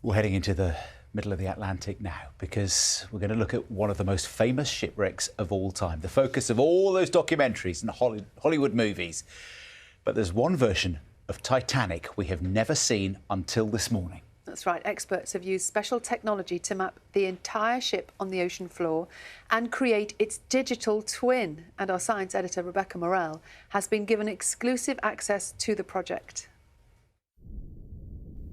We're heading into the middle of the Atlantic now because we're going to look at one of the most famous shipwrecks of all time, the focus of all those documentaries and Hollywood movies. But there's one version of Titanic we have never seen until this morning. That's right. Experts have used special technology to map the entire ship on the ocean floor and create its digital twin. And our science editor, Rebecca Morell, has been given exclusive access to the project.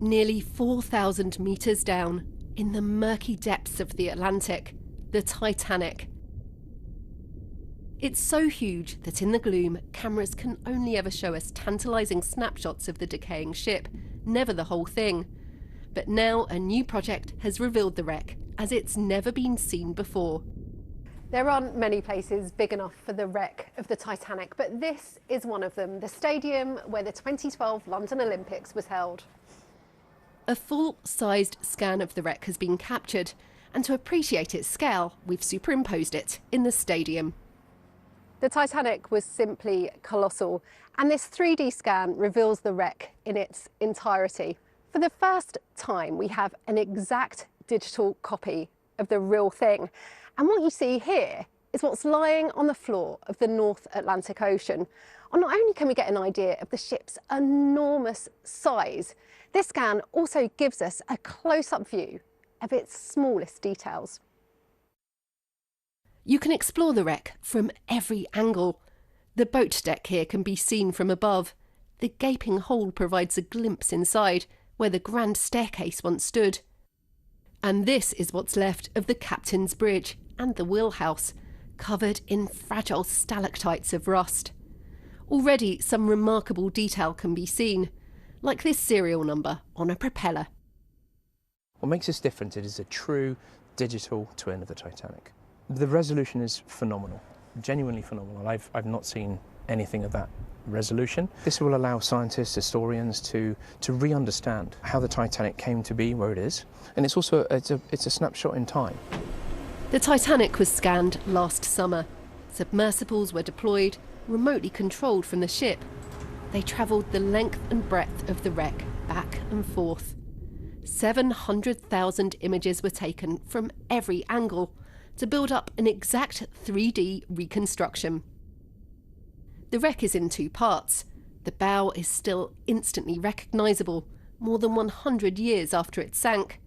Nearly 4,000 metres down, in the murky depths of the Atlantic, the Titanic. It's so huge that in the gloom, cameras can only ever show us tantalising snapshots of the decaying ship, never the whole thing. But now a new project has revealed the wreck as it's never been seen before. There aren't many places big enough for the wreck of the Titanic, but this is one of them, the stadium where the 2012 London Olympics was held. A full-sized scan of the wreck has been captured, and to appreciate its scale, we've superimposed it in the stadium. The Titanic was simply colossal, and this 3D scan reveals the wreck in its entirety. For the first time, we have an exact digital copy of the real thing. And what you see here is what's lying on the floor of the North Atlantic Ocean. And not only can we get an idea of the ship's enormous size, this scan also gives us a close-up view of its smallest details. You can explore the wreck from every angle. The boat deck here can be seen from above. The gaping hole provides a glimpse inside, where the grand staircase once stood. And this is what's left of the captain's bridge and the wheelhouse, covered in fragile stalactites of rust. Already some remarkable detail can be seen, like this serial number on a propeller. What makes this different is a true digital twin of the Titanic. The resolution is phenomenal, genuinely phenomenal. I've not seen anything of that resolution. This will allow scientists, historians to re-understand how the Titanic came to be where it is, and it's also it's a snapshot in time. The Titanic was scanned last summer. Submersibles were deployed, remotely controlled from the ship. They travelled the length and breadth of the wreck, back and forth. 700,000 images were taken from every angle to build up an exact 3D reconstruction. The wreck is in two parts. The bow is still instantly recognisable, more than 100 years after it sank.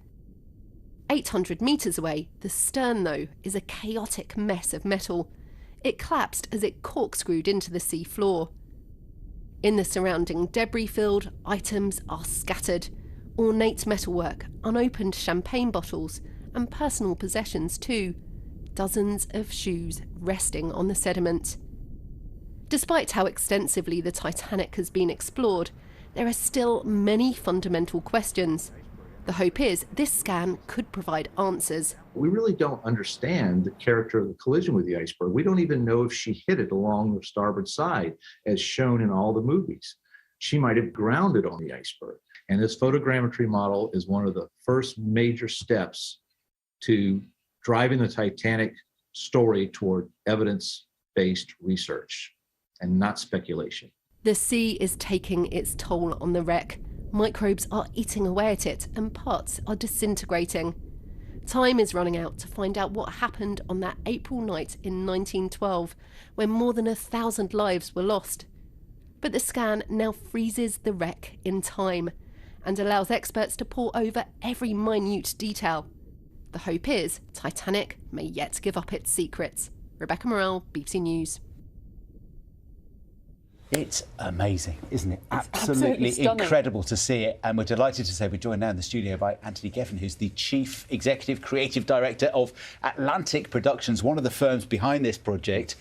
800 metres away, the stern, though, is a chaotic mess of metal. It collapsed as it corkscrewed into the sea floor. In the surrounding debris field, items are scattered. Ornate metalwork, unopened champagne bottles, and personal possessions too. Dozens of shoes resting on the sediment. Despite how extensively the Titanic has been explored, there are still many fundamental questions. The hope is this scan could provide answers. We really don't understand the character of the collision with the iceberg. We don't even know if she hit it along the starboard side, as shown in all the movies. She might have grounded on the iceberg. And this photogrammetry model is one of the first major steps to driving the Titanic story toward evidence-based research and not speculation. The sea is taking its toll on the wreck. Microbes are eating away at it and parts are disintegrating. Time is running out to find out what happened on that April night in 1912, when more than 1,000 lives were lost. But the scan now freezes the wreck in time and allows experts to pore over every minute detail. The hope is Titanic may yet give up its secrets. Rebecca Morell, BBC News. It's amazing, isn't it? It's Absolutely stunning. Incredible to see it. And we're delighted to say we're joined now in the studio by Anthony Geffen, who's the Chief Executive Creative Director of Atlantic Productions, one of the firms behind this project.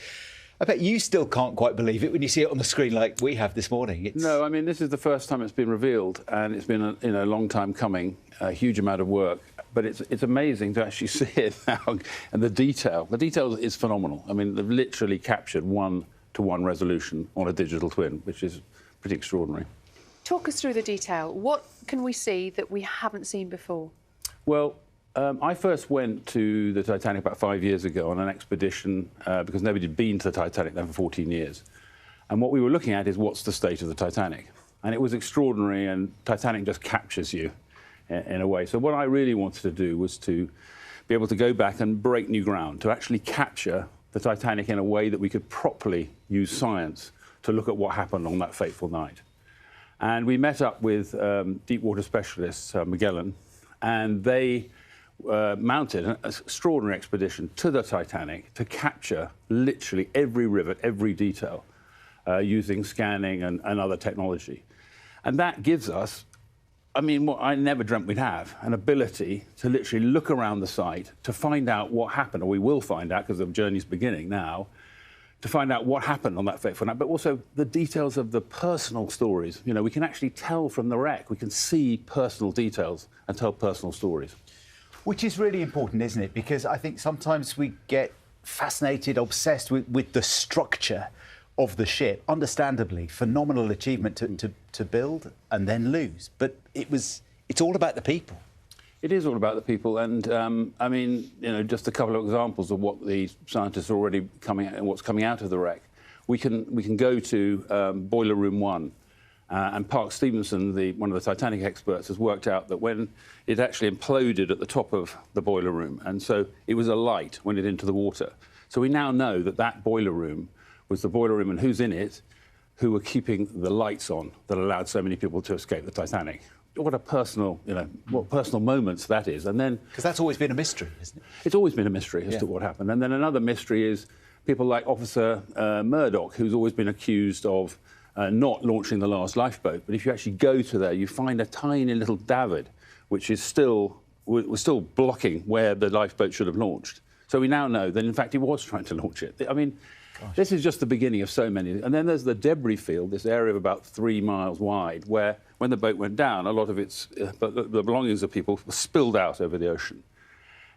I bet you still can't quite believe it when you see it on the screen like we have this morning. No, I mean, this is the first time it's been revealed, and it's been a long time coming, a huge amount of work. But it's amazing to actually see it now, and the detail. The detail is phenomenal. I mean, they've literally captured one-to-one resolution on a digital twin, which is pretty extraordinary. Talk us through the detail. What can we see that we haven't seen before? Well, I first went to the Titanic about 5 years ago on an expedition because nobody had been to the Titanic then for 14 years. And what we were looking at is what's the state of the Titanic. And it was extraordinary, and Titanic just captures you. in a way. So what I really wanted to do was to be able to go back and break new ground, to actually capture the Titanic in a way that we could properly use science to look at what happened on that fateful night. And we met up with deep water specialists, Magellan, and they mounted an extraordinary expedition to the Titanic to capture literally every rivet, every detail, using scanning and other technology. And that gives us, I mean, what I never dreamt we'd have, an ability to literally look around the site to find out what happened, or we will find out because the journey's beginning now, to find out what happened on that fateful night, but also the details of the personal stories. You know, we can actually tell from the wreck, we can see personal details and tell personal stories. Which is really important, isn't it? Because I think sometimes we get fascinated, obsessed with the structure of the ship. Understandably, phenomenal achievement to build and then lose. But it's all about the people. It is all about the people, and I mean, you know, just a couple of examples of what the scientists are already what's coming out of the wreck. We can go to Boiler Room 1, and Park Stevenson, one of the Titanic experts, has worked out that when it actually imploded at the top of the boiler room, and so it was alight when it into the water. So we now know that that boiler room was the boiler room, and who's in it, who were keeping the lights on that allowed so many people to escape the Titanic. What a personal, you know, what personal moments that is. And then... Because that's always been a mystery, isn't it? It's always been a mystery as to what happened. And then another mystery is people like Officer Murdoch, who's always been accused of not launching the last lifeboat. But if you actually go to there, you find a tiny little davit, which is was still blocking where the lifeboat should have launched. So we now know that, in fact, he was trying to launch it. I mean, this is just the beginning of so many. And then there's the debris field, this area of about 3 miles wide, where when the boat went down, a lot of the belongings of people were spilled out over the ocean.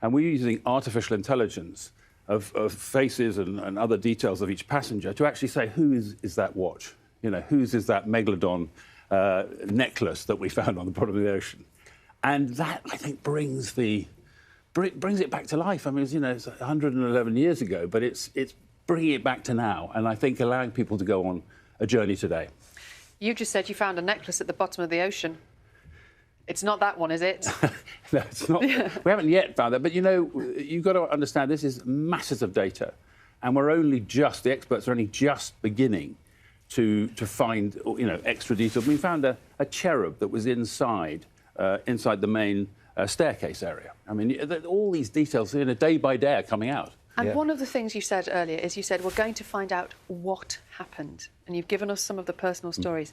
And we're using artificial intelligence of faces and other details of each passenger to actually say, who is that watch? You know, whose is that Megalodon necklace that we found on the bottom of the ocean? And that, I think, brings it back to life. I mean, you know, it's 111 years ago, but it's bringing it back to now, and I think allowing people to go on a journey today. You just said you found a necklace at the bottom of the ocean. It's not that one, is it? No, it's not. We haven't yet found that, but you know, you've got to understand this is masses of data, and the experts are only just beginning to find, you know, extra detail. We found a cherub that was inside the main staircase area. I mean, all these details, you know, day by day are coming out. And one of the things you said earlier is you said, we're going to find out what happened. And you've given us some of the personal stories.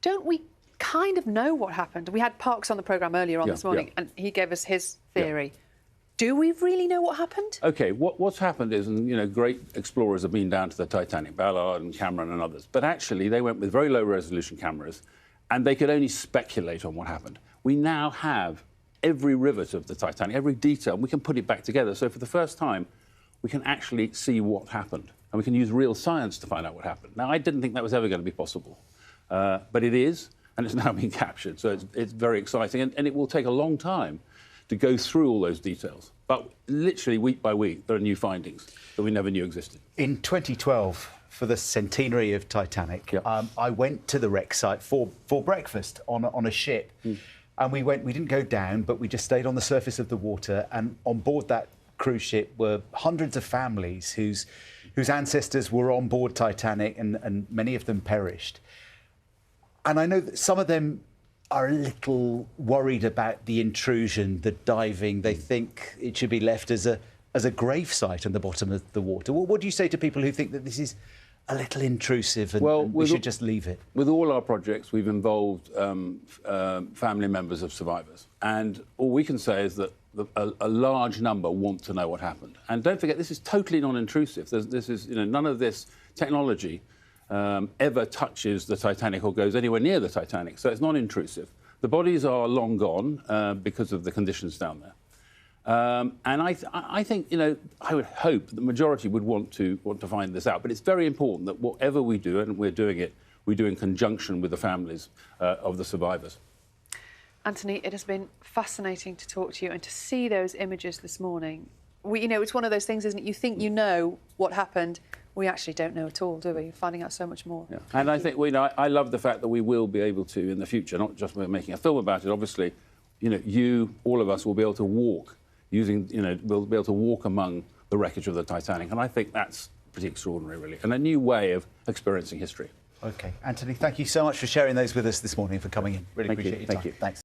Don't we kind of know what happened? We had Parks on the programme earlier on this morning, and he gave us his theory. Do we really know what happened? OK, what's happened is, and, you know, great explorers have been down to the Titanic, Ballard and Cameron and others, but actually they went with very low-resolution cameras, and they could only speculate on what happened. We now have every rivet of the Titanic, every detail, and we can put it back together. So for the first time, we can actually see what happened, and we can use real science to find out what happened. Now, I didn't think that was ever going to be possible, but it is, and it's now being captured, so it's very exciting, and it will take a long time to go through all those details. But literally, week by week, there are new findings that we never knew existed. In 2012, for the centenary of Titanic, I went to the wreck site for breakfast on a ship, and we didn't go down, but we just stayed on the surface of the water, and on board that cruise ship were hundreds of families whose ancestors were on board Titanic, and many of them perished. And I know that some of them are a little worried about the intrusion, the diving. They think it should be left as a gravesite on the bottom of the water. Well, what do you say to people who think that this is a little intrusive and we should just leave it? With all our projects, we've involved family members of survivors. And all we can say is that a large number want to know what happened. And don't forget, this is totally non-intrusive. This is, you know, none of this technology ever touches the Titanic or goes anywhere near the Titanic, so it's non-intrusive. The bodies are long gone because of the conditions down there. And I think, you know, I would hope that the majority would want to find this out. But it's very important that whatever we do, and we do in conjunction with the families of the survivors. Anthony, it has been fascinating to talk to you and to see those images this morning. You know, it's one of those things, isn't it? You think you know what happened. We actually don't know at all, do we? Finding out so much more. Yeah. And I think, you know, I love the fact that we will be able to, in the future, not just we're making a film about it, obviously, you know, all of us will be able to walk using, you know, we'll be able to walk among the wreckage of the Titanic. And I think that's pretty extraordinary, really, and a new way of experiencing history. OK. Anthony, thank you so much for sharing those with us this morning, for coming in. Really appreciate your time. Thank you. Thanks.